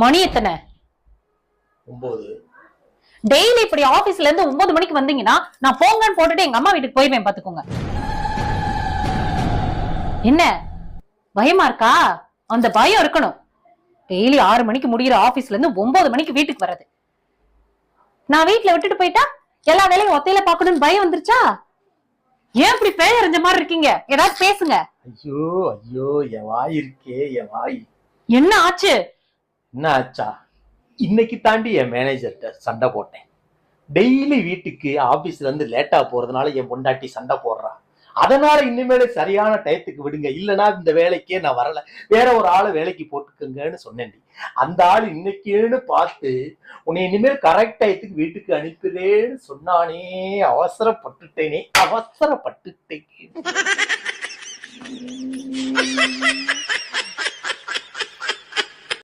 மணி எத்தனை? 9. டெய்லி இப்படி ஆபீஸ்ல இருந்து 9 மணிக்கு வந்தீங்கன்னா நான் போங்கன்னு போட்டுட்டு எங்க அம்மா வீட்டுக்கு போய்வேன் பாத்துக்கோங்க. என்ன பயமா இருக்கா? அந்த பயம் இருக்கணும். டெய்லி 6 மணிக்கு முடிகிற ஆபீஸ்ல இருந்து 9 மணிக்கு வீட்டுக்கு வர்றது. நான் வீட்டுல விட்டுட்டு போயிட்டா எல்லா வேலையும் ஒத்தையில பாக்கணும்னு பயம் வந்துருச்சா? ஏன் இப்படி பேயறிஞ்ச மாதிரி இருக்கீங்க? ஏதாவது பேசுங்க. ஐயோ ஐயோ, என் வாய் இருக்கே, என் வாய். என்ன ஆச்சு? என்ன ஆச்சா? இன்னைக்கு தாண்டி என் மேனேஜர்கிட்ட சண்டை போட்டேன். டெய்லி வீட்டுக்கு ஆபீஸ்ல இருந்து லேட்டா போறதுனால என் பொண்டாட்டி சண்டை போடுறா. அதனால இனிமேல சரியான டயத்துக்கு விடுங்க, இல்லைன்னா இந்த வேலைக்கே நான் வரல, வேற ஒரு ஆளை வேலைக்கு போட்டுக்கங்கன்னு சொன்னேன். அந்த ஆள் இன்னைக்குன்னு பார்த்து உன்னை இனிமேல் கரெக்ட் டயத்துக்கு வீட்டுக்கு அனுப்புறேன்னு சொன்னானே. அவசரப்பட்டுட்டேனே, அவசரப்பட்டுட்டேன்.